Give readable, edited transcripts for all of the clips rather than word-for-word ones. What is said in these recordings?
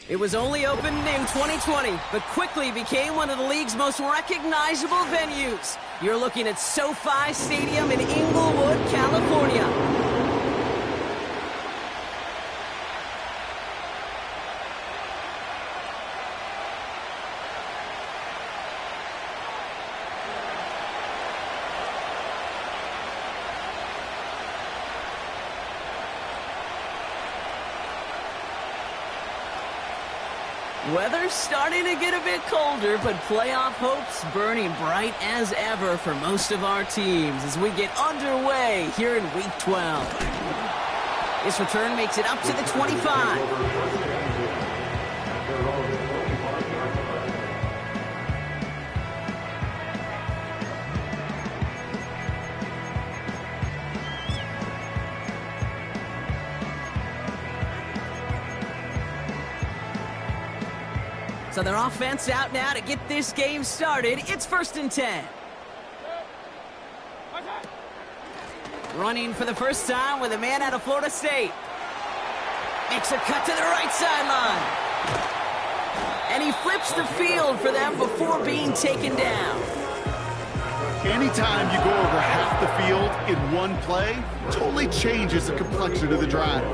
It was only opened in 2020, but quickly became one of the league's most recognizable venues. You're looking at SoFi Stadium in Inglewood, California. Weather's starting to get a bit colder, but playoff hopes burning bright as ever for most of our teams as we get underway here in Week 12. This return makes it up to the 25. So their offense out now to get this game started. It's 1st and 10. Running for the first time with a man out of Florida State. Makes a cut to the right sideline. And he flips the field for them before being taken down. Anytime you go over half the field in one play, totally changes the complexion of the drive.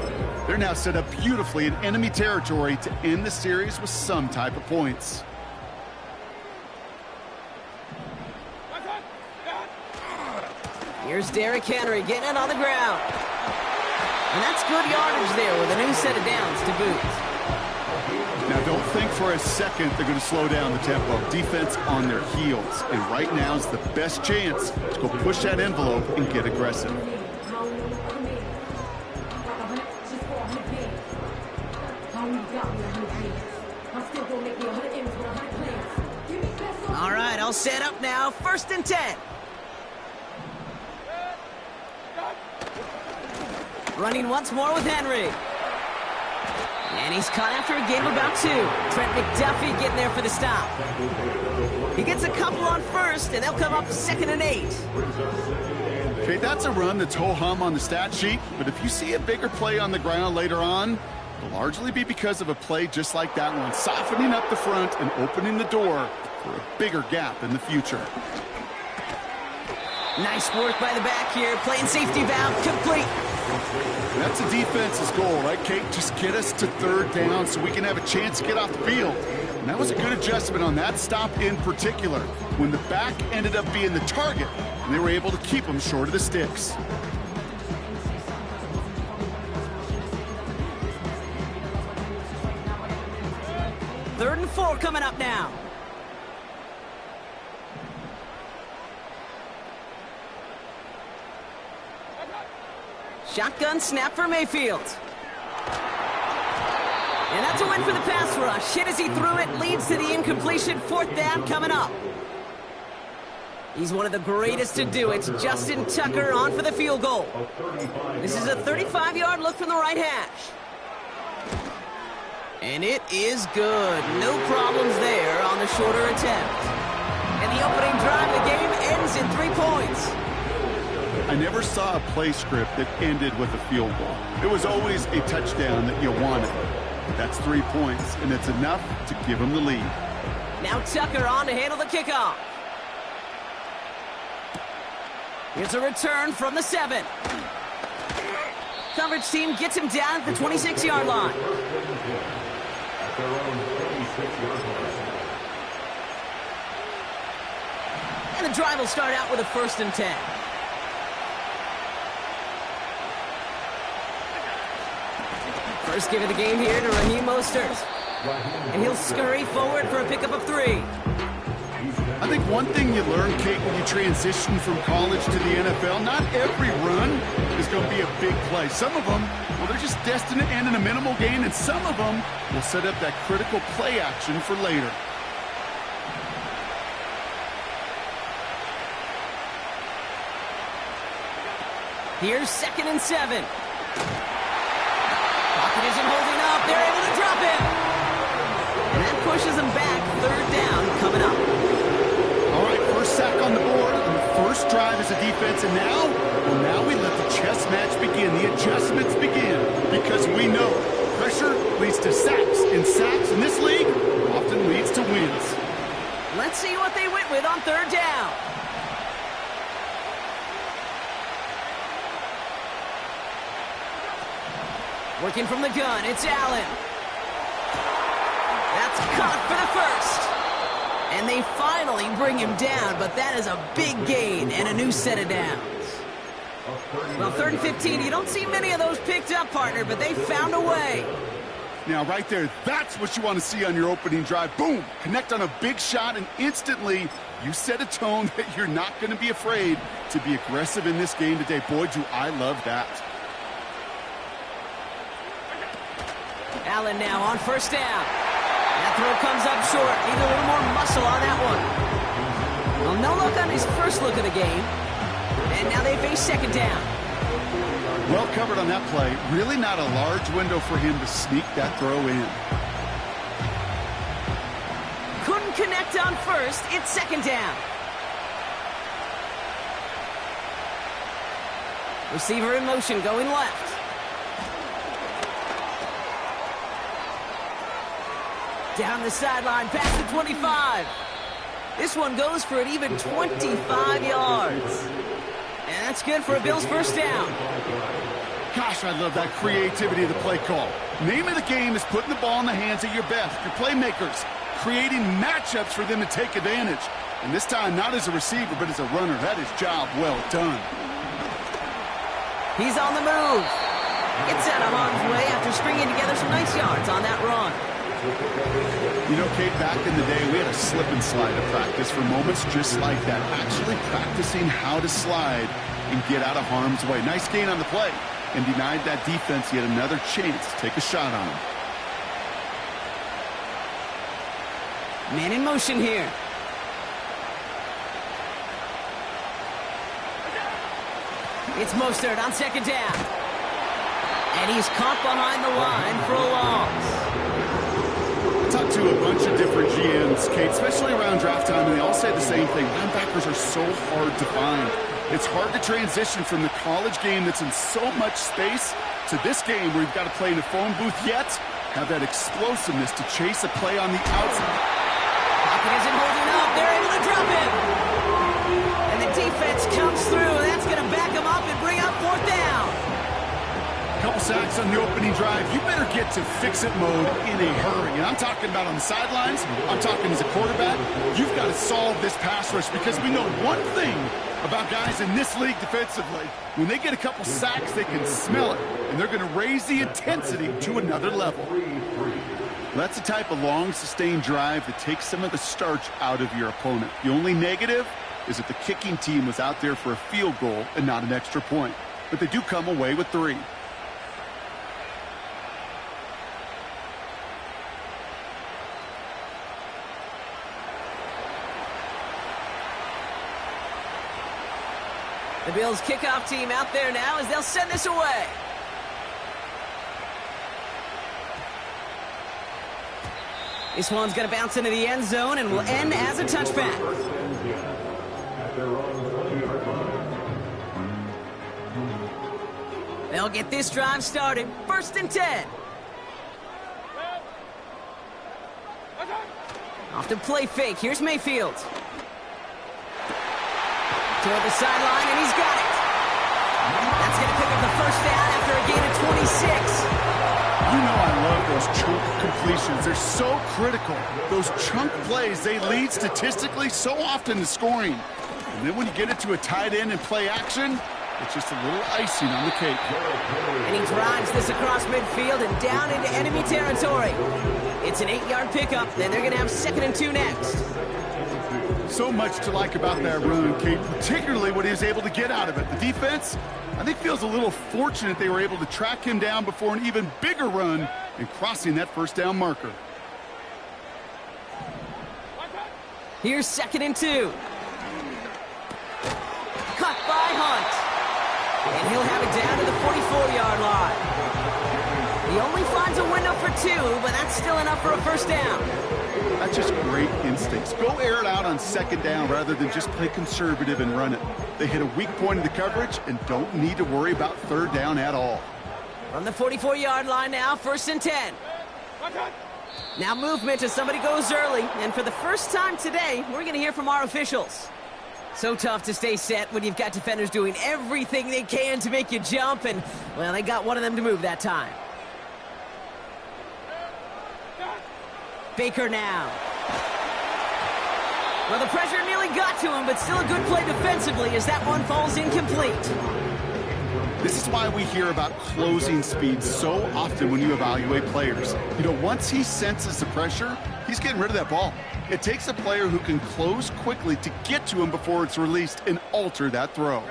They're now set up beautifully in enemy territory to end the series with some type of points. Here's Derrick Henry getting it on the ground. And that's good yardage there with a new set of downs to boot. Now don't think for a second they're going to slow down the tempo. Defense on their heels. And right now is the best chance to go push that envelope and get aggressive. All right, all set up now. 1st and 10. Running once more with Henry. And he's caught after a gain of about 2. Trent McDuffie getting there for the stop. He gets a couple on first, and they'll come up 2nd and 8. Okay, that's a run that's ho-hum on the stat sheet, but if you see a bigger play on the ground later on, it'll largely be because of a play just like that one, softening up the front and opening the door for a bigger gap in the future. Nice work by the back here, playing safety valve complete. That's a defense's goal, right, Kate? Just get us to 3rd down so we can have a chance to get off the field. And that was a good adjustment on that stop in particular, when the back ended up being the target, and they were able to keep them short of the sticks. Third and 4 coming up now. Shotgun snap for Mayfield. And that's a win for the pass rush. Hit as he threw it, leads to the incompletion. 4th down coming up. He's one of the greatest to do it. Justin Tucker on for the field goal. This is a 35-yard look from the right hash. And it is good. No problems there on the shorter attempt. And the opening drive of the game ends in 3 points. I never saw a play script that ended with a field goal. It was always a touchdown that you wanted. That's 3 points, and it's enough to give them the lead. Now Tucker on to handle the kickoff. Here's a return from the 7. Coverage team gets him down at the 26-yard line. And the drive will start out with a 1st and 10. First give of the game here to Raheem Mostert. And he'll scurry forward for a pickup of 3. I think one thing you learn, Kate, when you transition from college to the NFL, not every run is going to be a big play. Some of them, well, they're just destined to end in a minimal gain, and some of them will set up that critical play action for later. Here's 2nd and 7. Pocket isn't holding up. They're able to drop him. And that pushes them back. 3rd down coming up. All right, first sack on the board on the first drive as a defense, and now we let the chess match begin. The adjustments begin because we know Pressure leads to sacks, and sacks in this league often leads to wins. Let's see what they went with on third down. Working from the gun, it's Allen. That's caught for the first. And they finally bring him down, but that is a big gain and a new set of downs. Well, 3rd and 15, you don't see many of those picked up, partner, but they found a way. Now, right there, that's what you want to see on your opening drive. Boom! Connect on a big shot, and instantly you set a tone that you're not going to be afraid to be aggressive in this game today. Boy, do I love that. Allen now on first down. That throw comes up short. Need a little more muscle on that one. Well, no look on his first look of the game. And now they face second down. Well covered on that play. Really not a large window for him to sneak that throw in. Couldn't connect on first. It's second down. Receiver in motion going left. Down the sideline, past the 25. This one goes for an even 25 yards. And that's good for a Bills first down. Gosh, I love that creativity of the play call. Name of the game is putting the ball in the hands of your best, your playmakers, creating matchups for them to take advantage. And this time, not as a receiver, but as a runner. That is job well done. He's on the move. Gets out of harm's way after stringing together some nice yards on that run. You know, Kate, back in the day, we had a slip and slide of practice for moments just like that. Actually practicing how to slide and get out of harm's way. Nice gain on the play and denied that defense yet another chance to take a shot on him. Man in motion here. It's Mostert on second down. And he's caught behind the line for a loss. Talked to a bunch of different GMs, Kate, especially around draft time, and they all say the same thing. Linebackers are so hard to find. It's hard to transition from the college game that's in so much space to this game where you've got to play in a phone booth, yet have that explosiveness to chase a play on the outside. Pocket isn't holding up. They're able to drop him. And the defense comes through. That's going to back him up and bring up fourth down. Couple sacks on the opening drive. You better get to fix-it mode in a hurry. And I'm talking about on the sidelines. I'm talking as a quarterback. You've got to solve this pass rush because we know one thing about guys in this league defensively. When they get a couple sacks, they can smell it. And they're going to raise the intensity to another level. That's the type of long, sustained drive that takes some of the starch out of your opponent. The only negative is that the kicking team was out there for a field goal and not an extra point. But they do come away with 3. The Bills kickoff team out there now as they'll send this away. This one's going to bounce into the end zone and will end as a touchback. They'll get this drive started. 1st and 10. Off the play fake. Here's Mayfield. Toward the sideline, and he's got it. That's going to pick up the first down after a gain of 26. You know I love those chunk completions. They're so critical. Those chunk plays, they lead statistically so often to scoring. And then when you get it to a tight end and play action, it's just a little icing on the cake. And he drives this across midfield and down into enemy territory. It's an 8-yard pickup, then they're going to have 2nd and 2 next. So much to like about that run, Kate, particularly what he was able to get out of it. The defense, I think, feels a little fortunate they were able to track him down before an even bigger run and crossing that first down marker. Here's 2nd and 2. Cut by Hunt. And he'll have it down to the 44-yard line. He only finds a window for 2, but that's still enough for a first down. That's just great instincts. Go air it out on 2nd down rather than just play conservative and run it. They hit a weak point in the coverage and don't need to worry about 3rd down at all. From the 44-yard line now, 1st and 10. Now movement as somebody goes early. And for the first time today, we're going to hear from our officials. So tough to stay set when you've got defenders doing everything they can to make you jump. And, well, they got one of them to move that time. Baker now. Well, the pressure nearly got to him, but still a good play defensively as that one falls incomplete. This is why we hear about closing speed so often when you evaluate players. You know, once he senses the pressure, he's getting rid of that ball. It takes a player who can close quickly to get to him before it's released and alter that throw.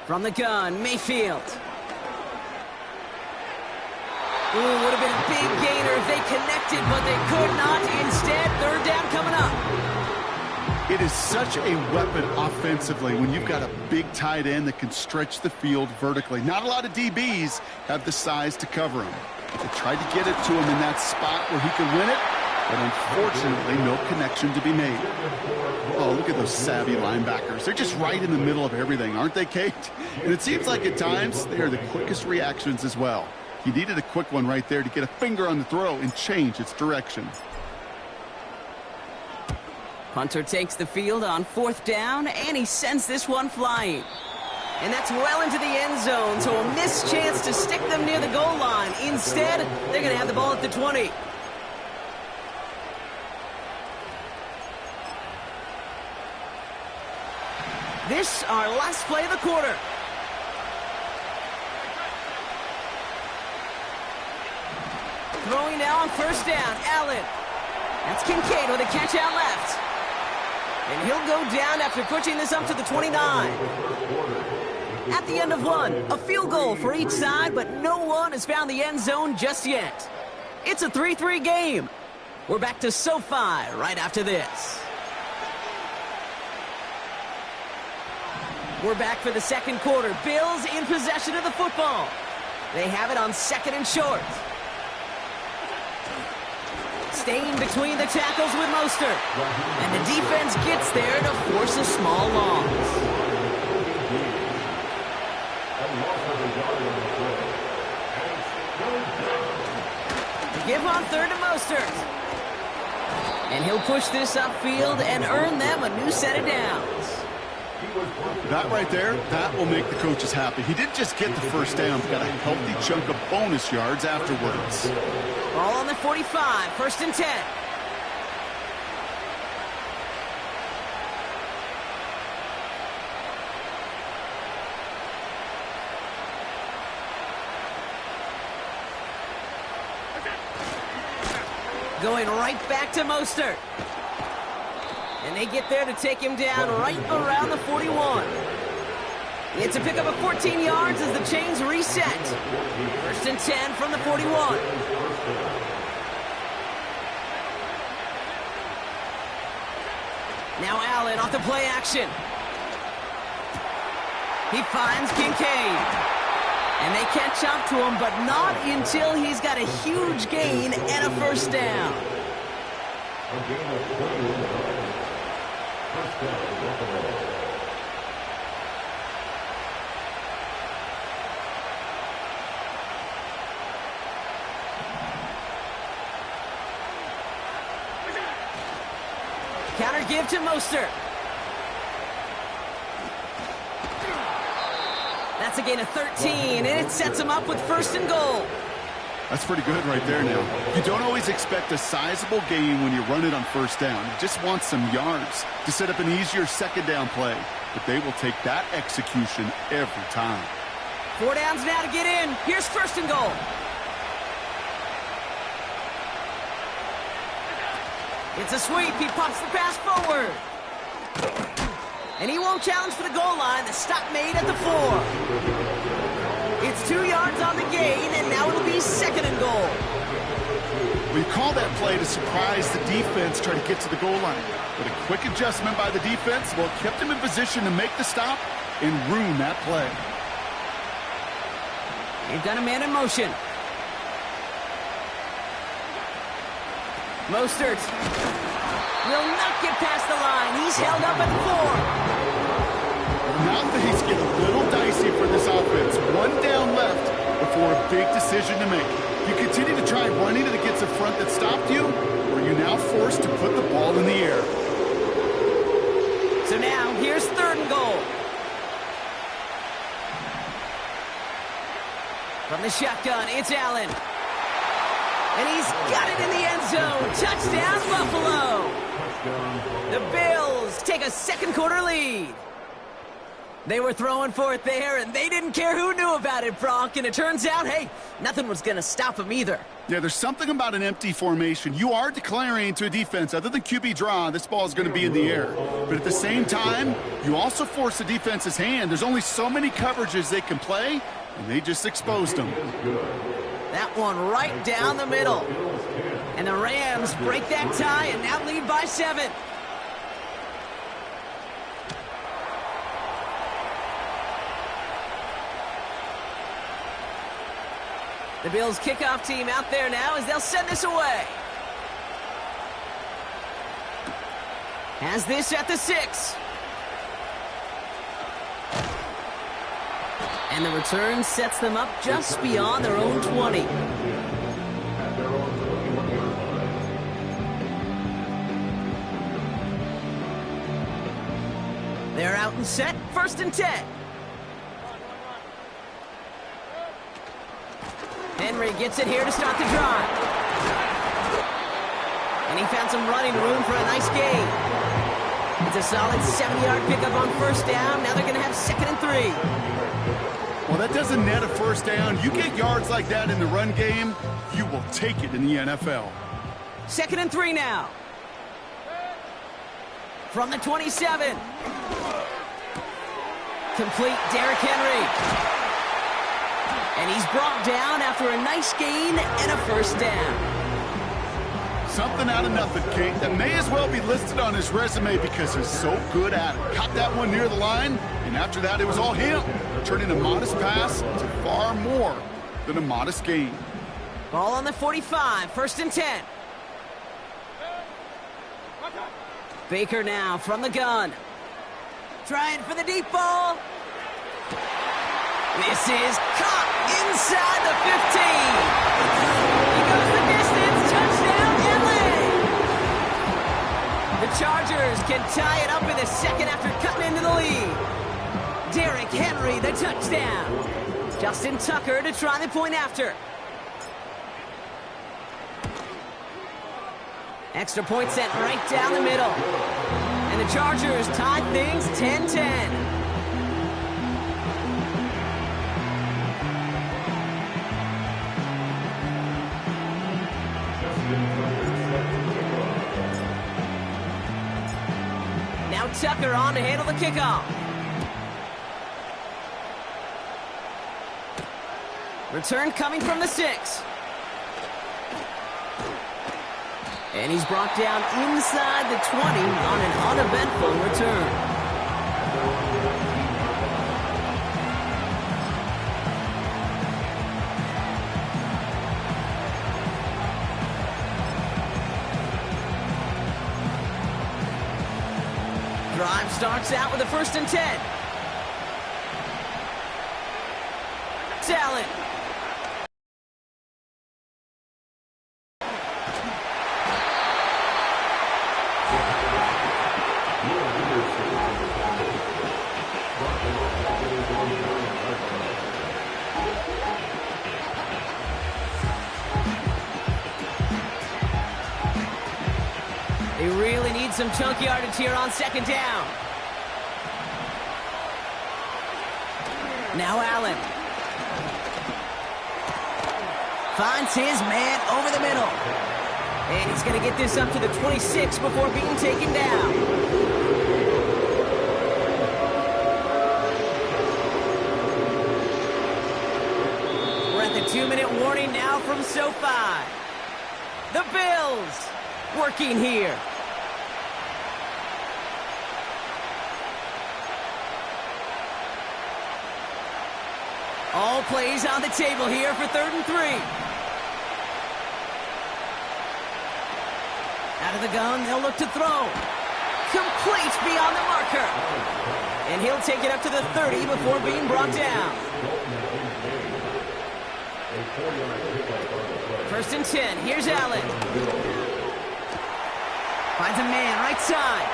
From the gun, Mayfield. Ooh, would have been a big gainer if they connected, but they could not. Instead, 3rd down coming up. It is such a weapon offensively when you've got a big tight end that can stretch the field vertically. Not a lot of DBs have the size to cover him. They tried to get it to him in that spot where he could win it, but unfortunately, no connection to be made. Oh, look at those savvy linebackers. They're just right in the middle of everything, aren't they, Kate? And it seems like at times they are the quickest reactions as well. He needed a quick one right there to get a finger on the throw and change its direction. Hunter takes the field on 4th down, and he sends this one flying. And that's well into the end zone, so a missed chance to stick them near the goal line. Instead, they're going to have the ball at the 20. This, our last play of the quarter. Throwing now on 1st down, Allen. That's Kincaid with a catch out left. And he'll go down after pushing this up to the 29. At the end of one, a field goal for each side, but no one has found the end zone just yet. It's a 3-3 game. We're back to SoFi right after this. We're back for the 2nd quarter. Bills in possession of the football. They have it on 2nd and short. Staying between the tackles with Mostert. And the defense gets there to force a small loss. Give on 3rd to Mostert. And he'll push this upfield and earn them a new set of downs. That right there, that will make the coaches happy. He didn't just get the 1st down, but got a healthy chunk of bonus yards afterwards. Ball on the 45, 1st and 10. Going right back to Mostert. And they get there to take him down right around the 41. It's a pickup of 14 yards as the chains reset. 1st and 10 from the 41. Now Allen off the play action. He finds Kincaid. And they catch up to him, but not until he's got a huge gain and a 1st down. Counter give to Mostert. That's a gain of 13, and it sets him up with 1st and goal. That's pretty good right there now. You don't always expect a sizable gain when you run it on 1st down. You just want some yards to set up an easier 2nd down play. But they will take that execution every time. 4 downs now to get in. Here's 1st and goal. It's a sweep. He pops the pass forward. And he won't challenge for the goal line. The stop made at the 4. It's 2 yards on the gain, and now it'll be 2nd and goal. We call that play to surprise the defense, try to get to the goal line. But a quick adjustment by the defense, well, kept him in position to make the stop and ruin that play. They've got a man in motion. Mostert Will not get past the line. He's held up at 4. Now things get a little dicey for this offense. One down left before a big decision to make. You continue to try running it against a front that stopped you, or are you now forced to put the ball in the air? So now, here's 3rd and goal. From the shotgun, it's Allen. And he's got it in the end zone. Touchdown, Buffalo. The Bills take a second quarter lead. They were throwing for it there, and they didn't care who knew about it, Brock. And it turns out, hey, nothing was going to stop them either. Yeah, there's something about an empty formation. You are declaring to a defense, other than QB draw, this ball is going to be in the air. But at the same time, you also force the defense's hand. There's only so many coverages they can play, and they just exposed them. That one right down the middle. And the Rams break that tie and now lead by 7. The Bills kickoff team out there now as they'll send this away. Has this at the 6. And the return sets them up just beyond their own 20. They're out and set, 1st and 10. Henry gets it here to start the drive. And he found some running room for a nice gain. It's a solid 70-yard pickup on 1st down. Now they're going to have 2nd and 3. Well, that doesn't net a 1st down. You get yards like that in the run game, you will take it in the NFL. 2nd and 3 now. From the 27. Complete Derrick Henry. And he's brought down after a nice gain and a 1st down. Something out of nothing, Kate. That may as well be listed on his resume because he's so good at it. Caught that one near the line, and after that, it was all him, turning a modest pass to far more than a modest gain. Ball on the 45, 1st and 10. Baker now from the gun. Trying for the deep ball. This is caught inside the 15. He goes the distance. Touchdown, LA. The Chargers can tie it up in the 2nd after cutting into the lead. Derrick Henry, the touchdown. Justin Tucker to try the point after. Extra point sent right down the middle. And the Chargers tie things 10-10. Now Tucker on to handle the kickoff. Return coming from the 6. And he's brought down inside the 20 on an uneventful return. Drive starts out with a 1st and 10. Allen. They really need some chunk yardage here on 2nd down. Now Allen. Finds his man over the middle. And he's going to get this up to the 26 before being taken down. We're at the 2-minute warning now from SoFi. The Bills working here. All plays on the table here for 3rd and 3. Out of the gun, they'll look to throw. Complete beyond the marker. And he'll take it up to the 30 before being brought down. 1st and 10. Here's Allen. Finds a man right side.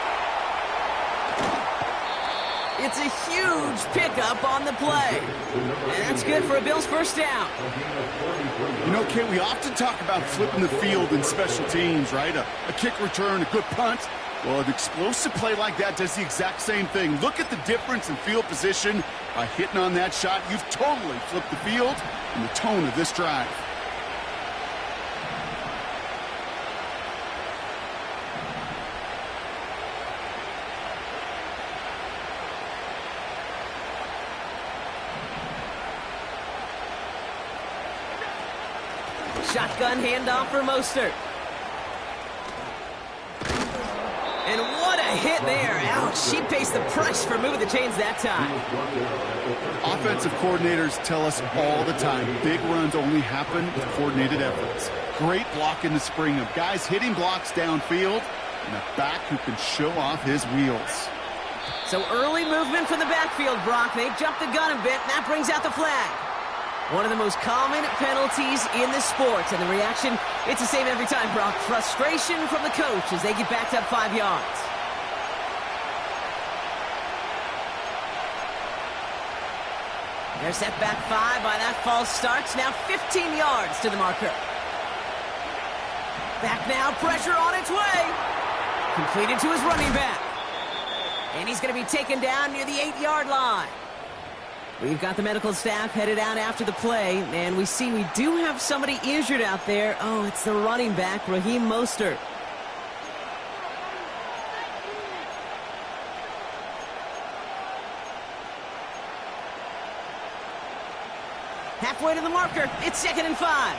It's a huge pickup on the play. And that's good for a Bills first down. You know, Kate, we often talk about flipping the field in special teams, right? A kick return, a good punt. Well, an explosive play like that does the exact same thing. Look at the difference in field position. By hitting on that shot, you've totally flipped the field and the tone of this drive. Shotgun handoff for Mostert. And what a hit there. Ouch, she faced the price for moving the chains that time. Offensive coordinators tell us all the time, big runs only happen with coordinated efforts. Great block in the spring of guys hitting blocks downfield and a back who can show off his wheels. So early movement from the backfield, Brock. They jumped the gun a bit, and that brings out the flag. One of the most common penalties in the sport, and the reaction, it's the same every time, Brock. Frustration from the coach as they get backed up 5 yards. They're set back 5 by that false start. Now 15 yards to the marker. Back now, pressure on its way. Completed to his running back. And he's going to be taken down near the 8-yard line. We've got the medical staff headed out after the play, and we see we do have somebody injured out there. Oh, it's the running back, Raheem Mostert. Halfway to the marker. It's 2nd and 5.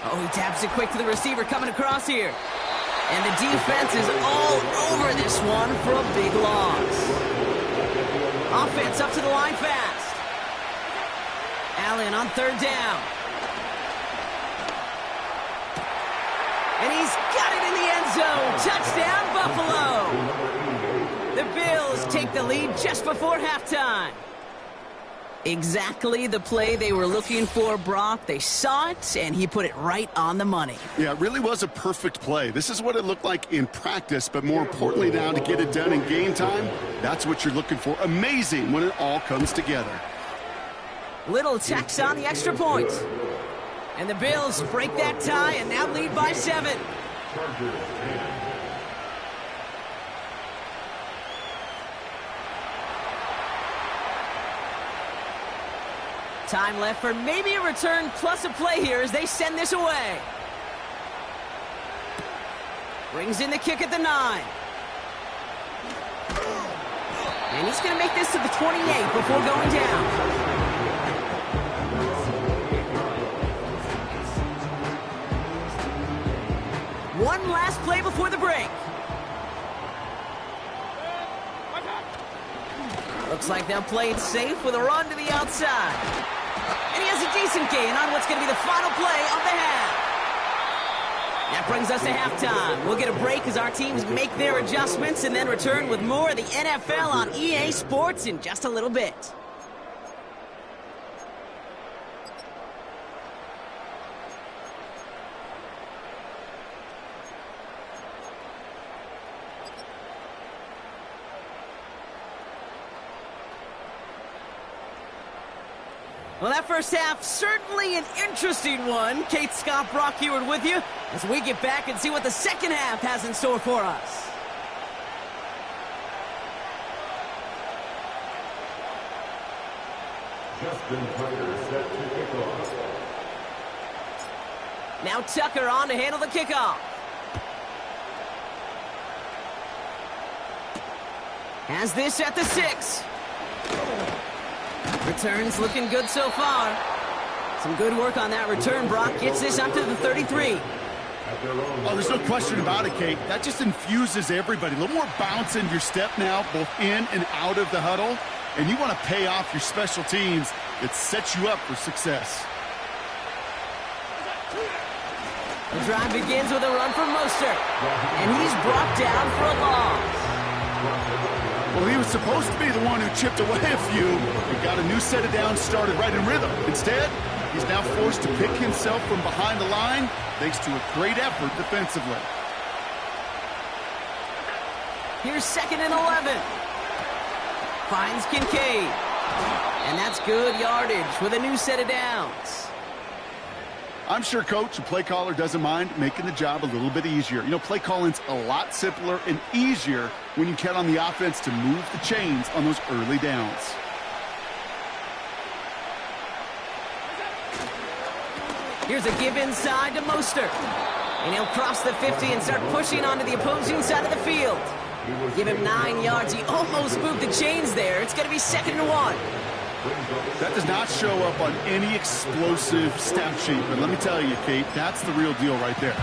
Oh, he taps it quick to the receiver coming across here. And the defense is all over this one for a big loss. Offense up to the line fast. Allen on 3rd down. And he's got it in the end zone. Touchdown, Buffalo. The Bills take the lead just before halftime. Exactly the play they were looking for, Brock. They saw it, and he put it right on the money. Yeah, it really was a perfect play. This is what it looked like in practice, but more importantly now to get it done in game time, that's what you're looking for. Amazing when it all comes together. Little tax on the extra point. And the Bills break that tie and now lead by 7. Time left for maybe a return plus a play here as they send this away. Brings in the kick at the 9. And he's going to make this to the 28 before going down. One last play before the break. Looks like they'll play it safe with a run to the outside. And he has a decent gain on what's going to be the final play of the half. That brings us to halftime. We'll get a break as our teams make their adjustments and then return with more of the NFL on EA Sports in just a little bit. Well, that first half, certainly an interesting one. Kate Scott, Brock Huard with you as we get back and see what the second half has in store for us. Justin Tucker set to kick off. Now Tucker on to handle the kickoff. Has this at the 6. Returns looking good so far. Some good work on that return. Brock gets this up to the 33. Oh, there's no question about it, Kate. That just infuses everybody. A little more bounce in your step now, both in and out of the huddle. And you want to pay off your special teams. It sets you up for success. The drive begins with a run from Mostert, and he's brought down for a loss. Well, he was supposed to be the one who chipped away a few and got a new set of downs started right in rhythm. Instead, he's now forced to pick himself from behind the line thanks to a great effort defensively. Here's 2nd and 11. Finds Kincaid. And that's good yardage with a new set of downs. I'm sure coach and play caller doesn't mind making the job a little bit easier. You know, play calling's a lot simpler and easier when you count on the offense to move the chains on those early downs. Here's a give inside to Mostert. And he'll cross the 50 and start pushing onto the opposing side of the field. Give him 9 yards. He almost moved the chains there. It's going to be 2nd and 1. That does not show up on any explosive stat sheet, but let me tell you, Kate, that's the real deal right there.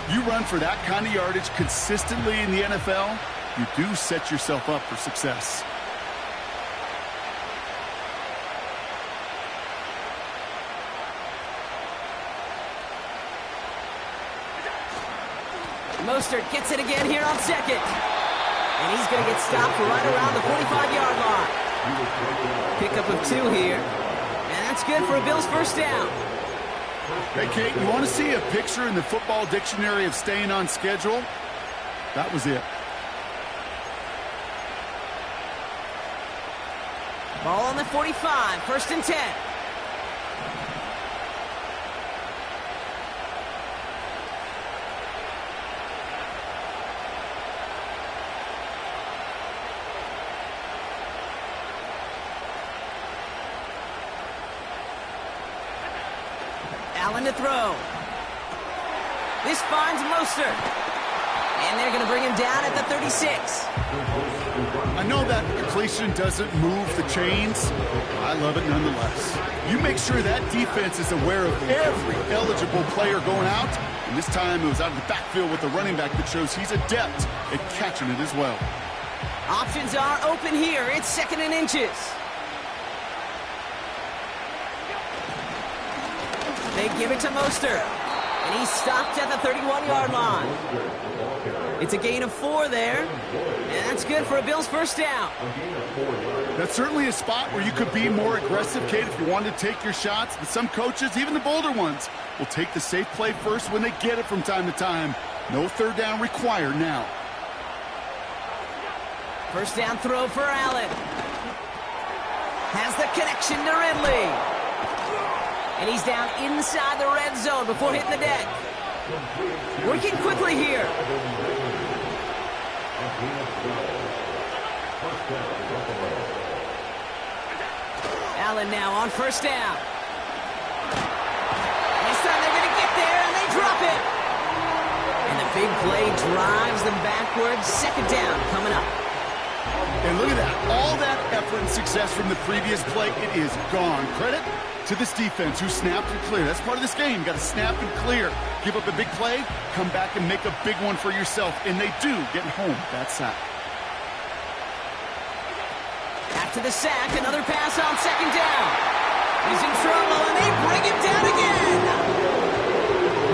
You run for that kind of yardage consistently in the NFL, you do set yourself up for success. Mostert gets it again here on 2nd. And he's going to get stopped right around the 45-yard line. Pickup of 2 here. And that's good for a Bills first down. Hey, Kate, you want to see a picture in the football dictionary of staying on schedule? That was it. Ball on the 45, 1st and 10. Allen to throw. This finds Mostert. And they're going to bring him down at the 36. I know that completion doesn't move the chains. I love it nonetheless. You make sure that defense is aware of every eligible player going out. And this time it was out of the backfield with the running back that shows he's adept at catching it as well. Options are open here. It's 2nd and inches. They give it to Mostert, and he's stopped at the 31-yard line. It's a gain of 4 there, and that's good for a Bills first down. That's certainly a spot where you could be more aggressive, Kate, if you wanted to take your shots. But some coaches, even the bolder ones, will take the safe play first when they get it from time to time. No 3rd down required now. First down throw for Allen. Has the connection to Ridley. And he's down inside the red zone before hitting the deck. Working quickly here. Allen now on first down. This time they're going to get there, and they drop it. And the big play drives them backwards. 2nd down coming up. And look at that. All that effort and success from the previous play, it is gone. Credit to this defense who snapped and cleared. That's part of this game. You got to snap and clear. Give up a big play, come back and make a big one for yourself. And they do, getting home that sack. After the sack, another pass on 2nd down. He's in trouble, and they bring him down again.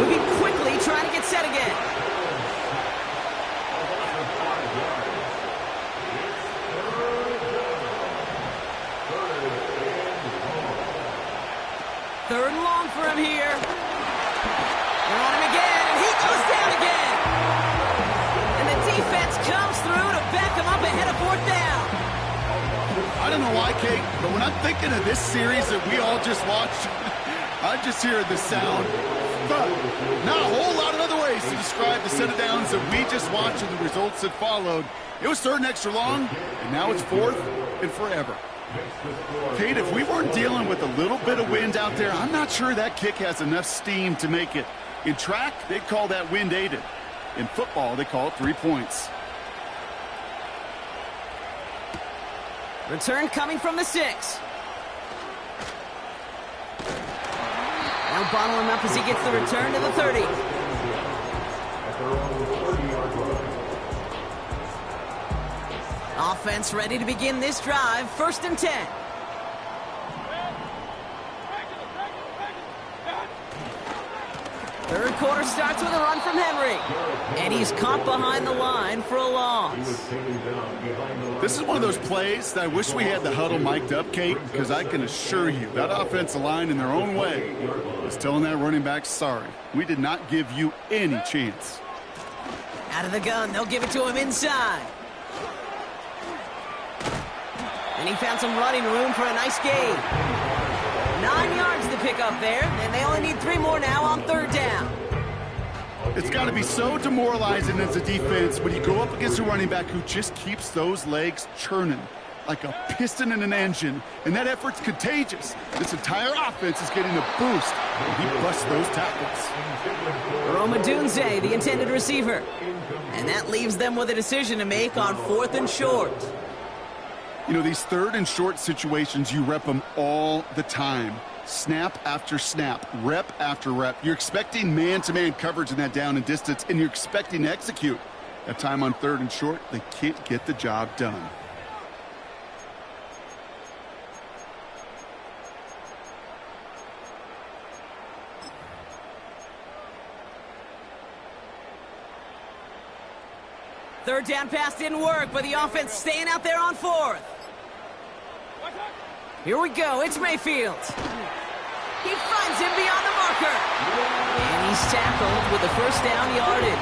Moving quickly, trying to get set again. Third and long for him here. They're on him again, and he goes down again. And the defense comes through to back him up ahead of 4th down. I don't know why, Kate, but when I'm thinking of this series that we all just watched, I just hear the sound. But not a whole lot of other ways to describe the set of downs that we just watched and the results that followed. It was 3rd and extra long, and now it's 4th and forever. Kate, if we weren't dealing with a little bit of wind out there, I'm not sure that kick has enough steam to make it. In track, they call that wind aided. In football, they call it 3 points. Return coming from the 6. Now bottle him up as he gets the return to the 30. Offense ready to begin this drive. 1st and 10. quarter starts with a run from Henry. And he's caught behind the line for a loss. This is one of those plays that I wish we had the huddle mic'd up, Kate, because I can assure you that offensive line in their own way is telling that running back, sorry, we did not give you any chance. Out of the gun, they'll give it to him inside. And he found some running room for a nice gain. 9 yards to pick up there, and they only need 3 more now on 3rd down. It's got to be so demoralizing as a defense when you go up against a running back who just keeps those legs churning like a piston in an engine, and that effort's contagious. This entire offense is getting a boost when he busts those tackles. Rome Odunze, the intended receiver. And that leaves them with a decision to make on 4th and short. You know, these 3rd and short situations, you rep them all the time. Snap after snap, rep after rep. You're expecting man-to-man coverage in that down and distance, and you're expecting to execute. That time on 3rd and short, they can't get the job done. Third down pass didn't work, but the offense staying out there on 4th. Here we go, it's Mayfield. He finds him beyond the marker. And he's tackled with the 1st down yardage.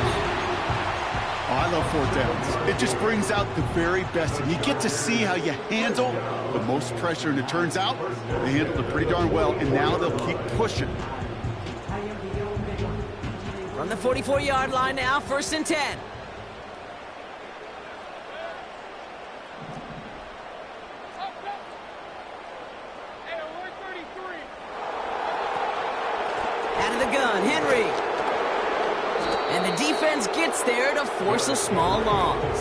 Oh, I love 4th downs. It just brings out the very best, and you get to see how you handle the most pressure, and it turns out they handled it pretty darn well, and now they'll keep pushing. From the 44-yard line now, 1st and 10. Henry. And the defense gets there to force a small loss.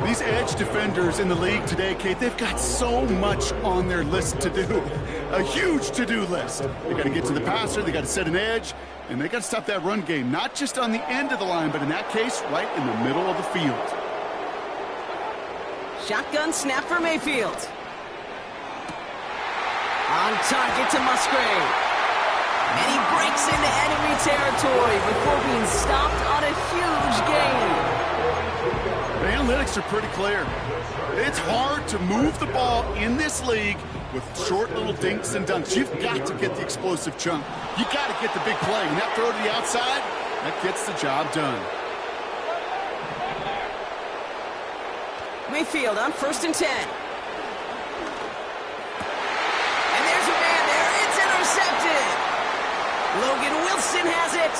These edge defenders in the league today, Kate, they've got so much on their list to do. A huge to-do list. They got to get to the passer, they got to set an edge, and they got to stop that run game, not just on the end of the line, but in that case, right in the middle of the field. Shotgun snap for Mayfield. On target to Musgrave. And he breaks into enemy territory before being stopped on a huge gain. The analytics are pretty clear. It's hard to move the ball in this league with short little dinks and dunks. You've got to get the explosive chunk. You got to get the big play. And that throw to the outside, that gets the job done. Mayfield on 1st and 10. And there's a man there. It's intercepted. Logan Wilson has it.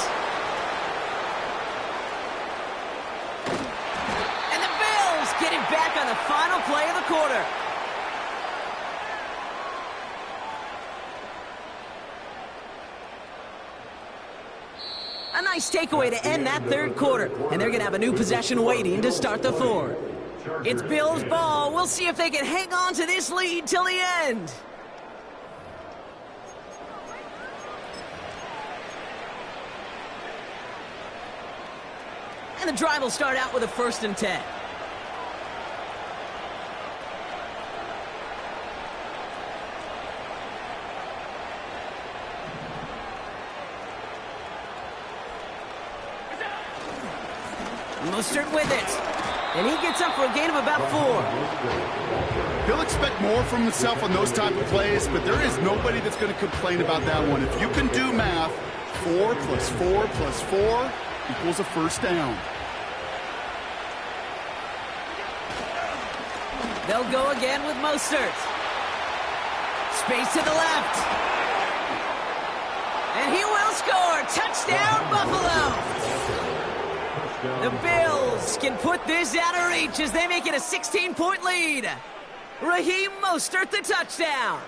And the Bills get it back on the final play of the quarter. A nice takeaway to end that 3rd quarter. And they're going to have a new possession waiting to start the 4th. It's Bills ball. We'll see if they can hang on to this lead till the end. And the drive will start out with a 1st and 10. Mostert with it. And he gets up for a gain of about 4. He'll expect more from himself on those type of plays, but there is nobody that's going to complain about that one. If you can do math, 4 plus 4 plus 4 equals a 1st down. They'll go again with Mostert. Space to the left. And he will score. Touchdown, Buffalo. The Bills can put this out of reach as they make it a 16-point lead. Raheem Mostert, the touchdown.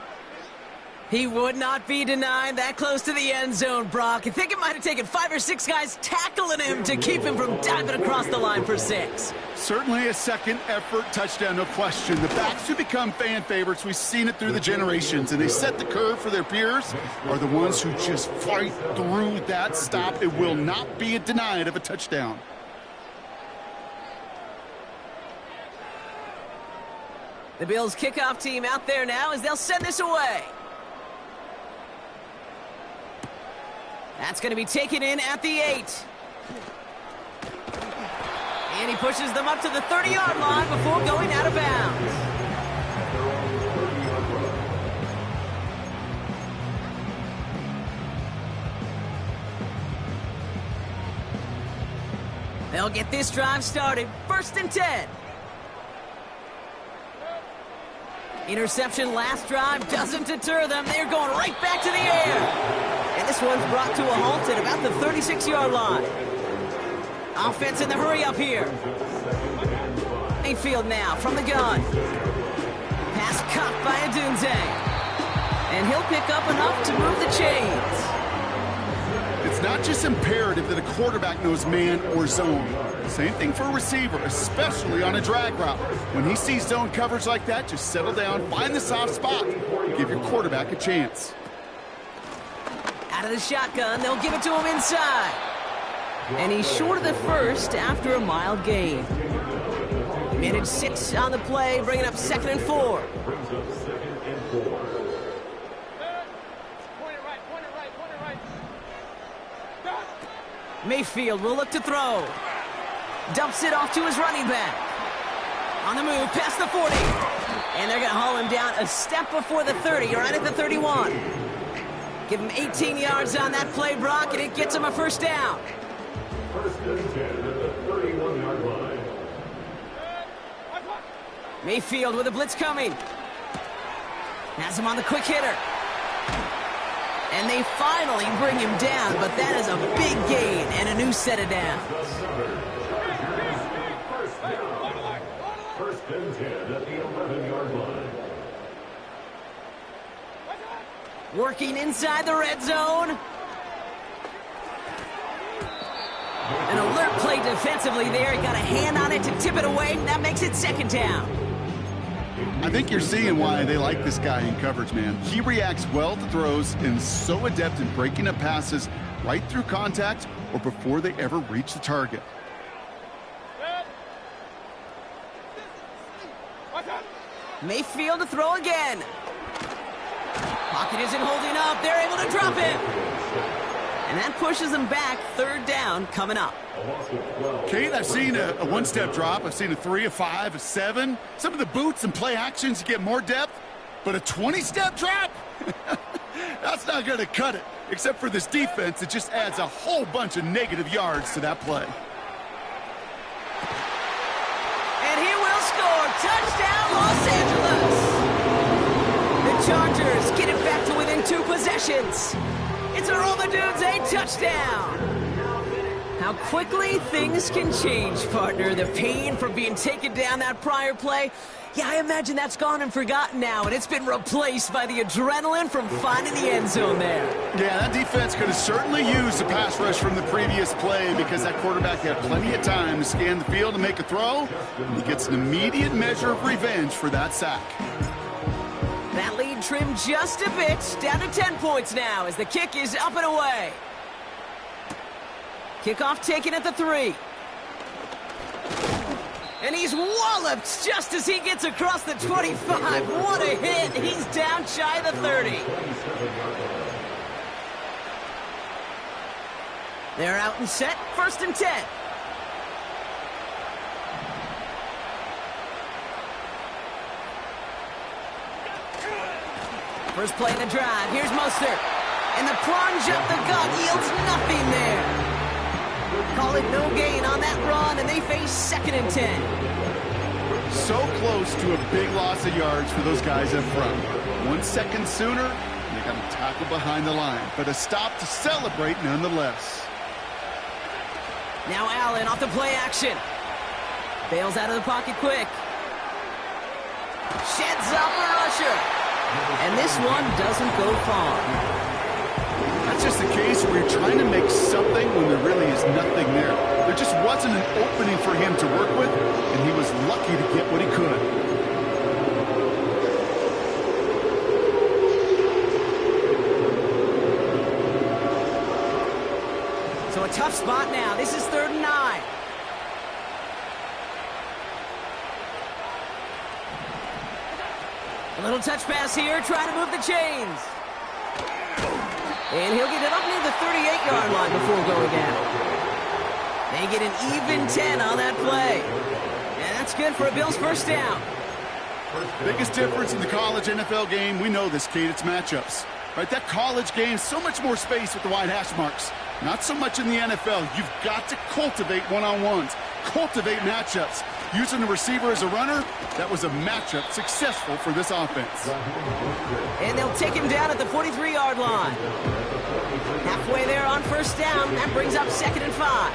He would not be denied that close to the end zone, Brock. I think it might have taken 5 or 6 guys tackling him to keep him from diving across the line for 6. Certainly a second effort touchdown, no question. The backs who become fan favorites, we've seen it through the generations, and they set the curve for their peers, are the ones who just fight through that stop. It will not be denied of a touchdown. The Bills kickoff team out there now as they'll send this away. That's going to be taken in at the 8. And he pushes them up to the 30-yard line before going out of bounds. They'll get this drive started. 1st and 10. Interception last drive doesn't deter them. They're going right back to the air. And this one's brought to a halt at about the 36-yard line. Offense in the hurry up here. Mayfield now from the gun. Pass caught by Odunze. And he'll pick up enough to move the chains. It's not just imperative that a quarterback knows man or zone. Same thing for a receiver, especially on a drag route. When he sees zone coverage like that, just settle down, find the soft spot, give your quarterback a chance. Out of the shotgun, they'll give it to him inside. And he's short of the first after a mild gain. Minute 6 on the play, bringing up 2nd and 4. Mayfield will look to throw. Dumps it off to his running back. On the move, past the 40. And they're going to haul him down a step before the 30, right at the 31. Give him 18 yards on that play, Brock, and it gets him a 1st down. 1st and 10 at the 31-yard line. Mayfield with a blitz coming. Has him on the quick hitter. And they finally bring him down, but that is a big gain and a new set of downs. 1st and 10 at the 11-yard line. Working inside the red zone. An alert play defensively there. He got a hand on it to tip it away. That makes it 2nd down. I think you're seeing why they like this guy in coverage, man. He reacts well to throws and is so adept in breaking up passes right through contact or before they ever reach the target. Mayfield to throw again. Pocket isn't holding up. They're able to drop it. And that pushes them back. 3rd down coming up. Kate, I've seen a one-step drop. I've seen a 3, a 5, a 7. Some of the boots and play actions, you get more depth. But a 20-step drop? That's not going to cut it. Except for this defense, it just adds a whole bunch of negative yards to that play. And he will score. Touchdown, Los Angeles. The Chargers get it back to within 2 possessions. It's a Roma Odunze touchdown. How quickly things can change, partner. The pain from being taken down that prior play, yeah, I imagine that's gone and forgotten now, and it's been replaced by the adrenaline from finding the end zone there. Yeah, that defense could have certainly used the pass rush from the previous play because that quarterback had plenty of time to scan the field and make a throw. And he gets an immediate measure of revenge for that sack. That lead trimmed just a bit, down to 10 points now as the kick is up and away. Kickoff taken at the 3. And he's walloped just as he gets across the 25. What a hit. He's down shy of the 30. They're out and set. 1st and 10. First play of the drive. Here's Mostert. And the plunge up the gut yields nothing there. Call it no gain on that run, and they face 2nd and 10. So close to a big loss of yards for those guys up front. 1 second sooner, and they got to tackle behind the line. But a stop to celebrate nonetheless. Now Allen off the play action. Bails out of the pocket quick. Sheds up a rusher. And this one doesn't go far. That's just the case where you're trying to make something when there really is nothing there. There just wasn't an opening for him to work with, and he was lucky to get what he could. So a tough spot now. This is 3rd and 9. A little touch pass here, trying to move the chains. And he'll get it up near the 38-yard line before going down. They get an even 10 on that play. And that's good for a Bills first down. Biggest difference in the college NFL game, we know this, Kate, it's matchups. Right, that college game, so much more space with the wide hash marks. Not so much in the NFL. You've got to cultivate one-on-ones, cultivate matchups. Using the receiver as a runner, that was a matchup successful for this offense. And they'll take him down at the 43-yard line. Halfway there on first down, that brings up 2nd and 5.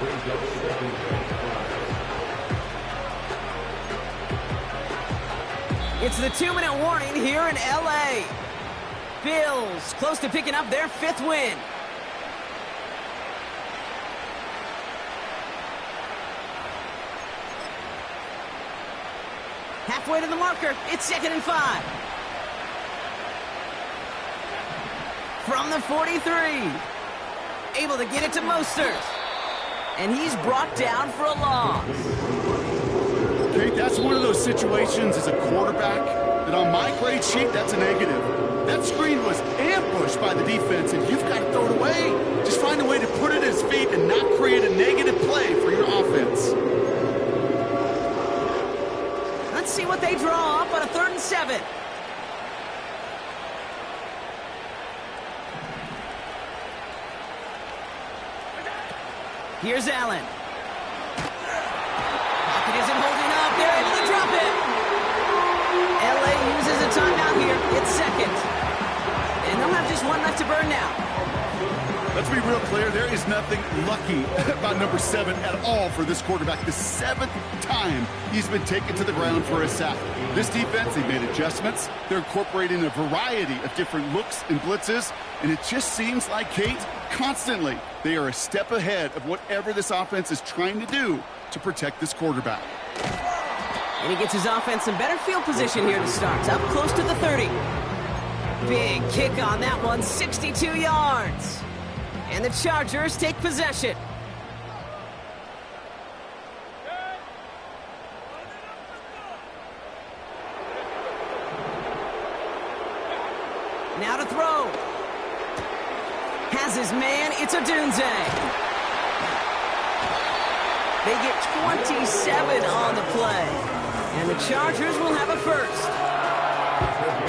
It's the 2-minute warning here in L.A. Bills close to picking up their 5th win. Halfway to the marker, it's 2nd and 5. From the 43. Able to get it to Mostert. And he's brought down for a loss. Okay, that's one of those situations as a quarterback that on my grade sheet, that's a negative. That screen was ambushed by the defense, and you've got to throw it away. Just find a way to put it at his feet and not create a negative play for your offense. Let's see what they draw up on a 3rd and 7. Here's Allen. Pocket isn't holding up. They're able to drop it. L.A. uses a timeout here. It's 2nd. And they'll have just one left to burn now. Let's be real clear. There is nothing lucky about number 7 at all for this quarterback. The 7th time he's been taken to the ground for a sack. This defense, they made adjustments. They're incorporating a variety of different looks and blitzes. And it just seems like, Kate, constantly they are a step ahead of whatever this offense is trying to do to protect this quarterback. And he gets his offense in better field position here to start. Up close to the 30. Big kick on that one, 62 yards. And the Chargers take possession. Now to throw. Has his man, it's Odunze. They get 27 on the play. And the Chargers will have a first.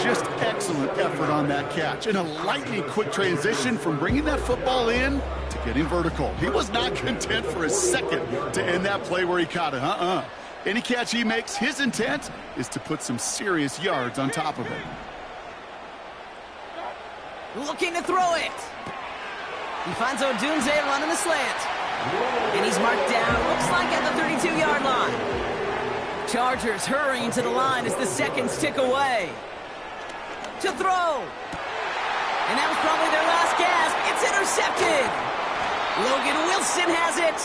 Just excellent effort on that catch. And a lightning quick transition from bringing that football in to getting vertical. He was not content for a second to end that play where he caught it. Any catch he makes, his intent is to put some serious yards on top of it. Looking to throw it. He finds Odunze running the slant. And he's marked down, looks like at the 32-yard line. Chargers hurrying to the line as the seconds tick away. To throw. And that was probably their last gasp. It's intercepted. Logan Wilson has it.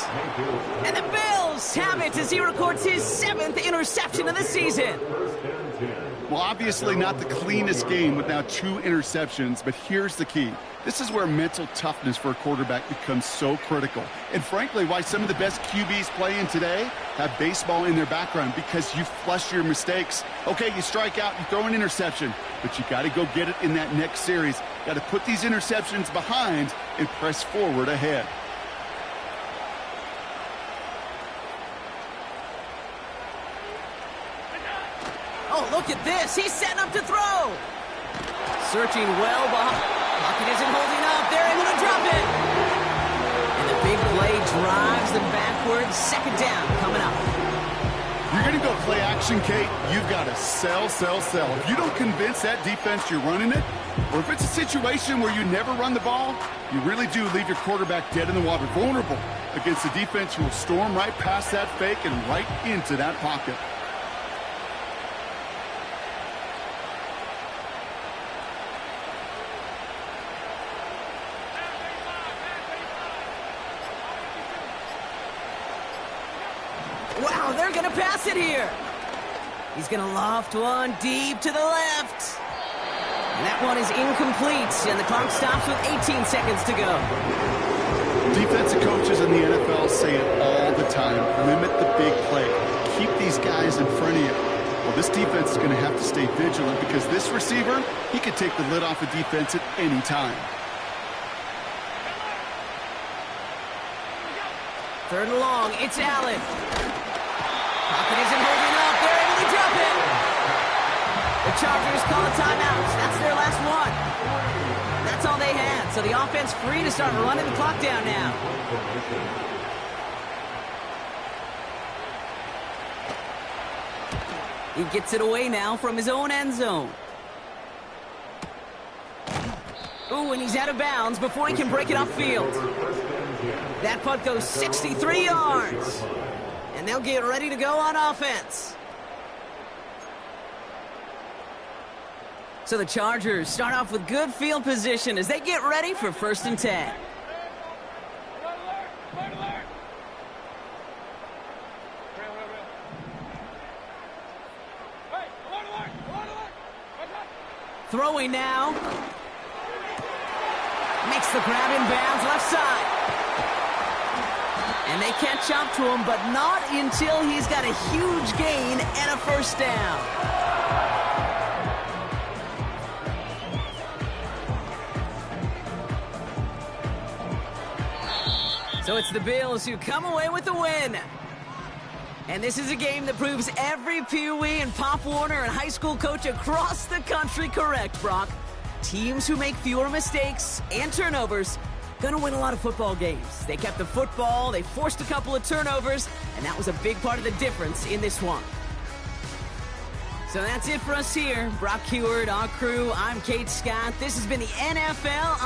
And the Bills have it as he records his 7th interception of the season. Well, obviously not the cleanest game with now 2 interceptions, but here's the key. This is where mental toughness for a quarterback becomes so critical. And frankly, why some of the best QBs playing today have baseball in their background, because you flush your mistakes. Okay, you strike out, you throw an interception, but you got to go get it in that next series. Got to put these interceptions behind and press forward ahead. Oh, look at this. He's setting up to throw. Searching well behind. Pocket isn't holding up. They're able to drop it. And the big play drives them backwards. 2nd down coming up. You're going to go play action, Kate. You've got to sell. If you don't convince that defense you're running it, or if it's a situation where you never run the ball, you really do leave your quarterback dead in the water, vulnerable against a defense who will storm right past that fake and right into that pocket. Wow, they're going to pass it here. He's going to loft one deep to the left. And that one is incomplete, and the clock stops with 18 seconds to go. Defensive coaches in the NFL say it all the time. Limit the big play. Keep these guys in front of you. Well, this defense is going to have to stay vigilant because this receiver, he could take the lid off a defense at any time. Third and long, it's Allen. Pocket isn't holding up. They're able to jump it. The Chargers call a timeout. That's their last one. That's all they had. So the offense free to start running the clock down now. He gets it away now from his own end zone. Ooh, and he's out of bounds before he can break it upfield. That punt goes 63 yards. And they'll get ready to go on offense. So the Chargers start off with good field position as they get ready for 1st and 10. Throwing now. Makes the grab in bounds left side. And they catch up to him, but not until he's got a huge gain and a 1st down. So it's the Bills who come away with the win. And this is a game that proves every Pee Wee and Pop Warner and high school coach across the country correct, Brock. Teams who make fewer mistakes and turnovers gonna win a lot of football games. They kept the football, they forced a couple of turnovers, and that was a big part of the difference in this one. So that's it for us here. Brock Huard, our crew, I'm Kate Scott. This has been the NFL